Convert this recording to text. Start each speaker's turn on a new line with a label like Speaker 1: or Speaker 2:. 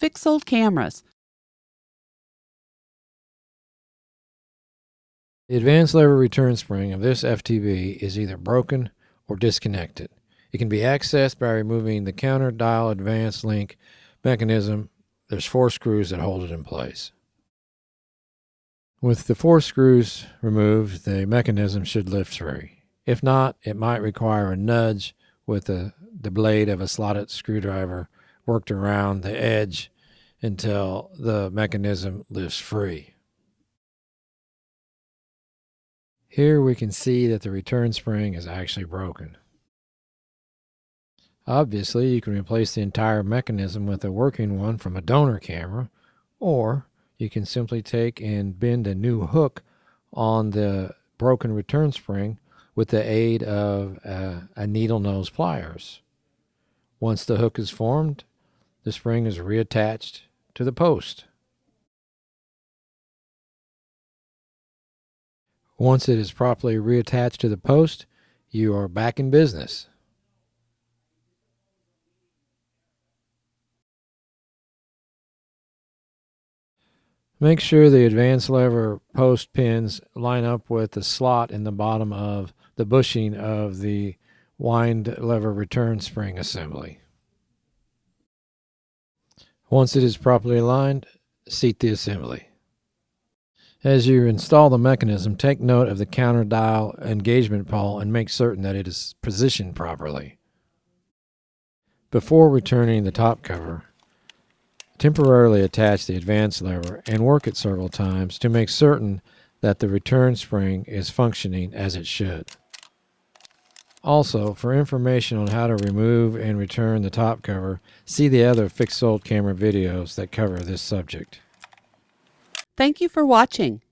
Speaker 1: Fix old cameras.
Speaker 2: The advanced lever return spring of this FTB is either broken or disconnected. It can be accessed by removing the counter dial advance link mechanism. There's 4 screws that hold it in place. With the 4 screws removed, the mechanism should lift free. If not, it might require a nudge with the blade of a slotted screwdriver worked around the edge until the mechanism lifts free. Here we can see that the return spring is actually broken. Obviously, you can replace the entire mechanism with a working one from a donor camera, or you can simply take and bend a new hook on the broken return spring with the aid of a needle nose pliers. Once the hook is formed, the spring is reattached to the post. Once it is properly reattached to the post, you are back in business. Make sure the advance lever post pins line up with the slot in the bottom of the bushing of the wind lever return spring assembly. Once it is properly aligned, seat the assembly. As you install the mechanism, take note of the counter dial engagement pole and make certain that it is positioned properly. Before returning the top cover, temporarily attach the advance lever and work it several times to make certain that the return spring is functioning as it should. Also, for information on how to remove and return the top cover, see the other fixed old camera videos that cover this subject.
Speaker 1: Thank you for watching.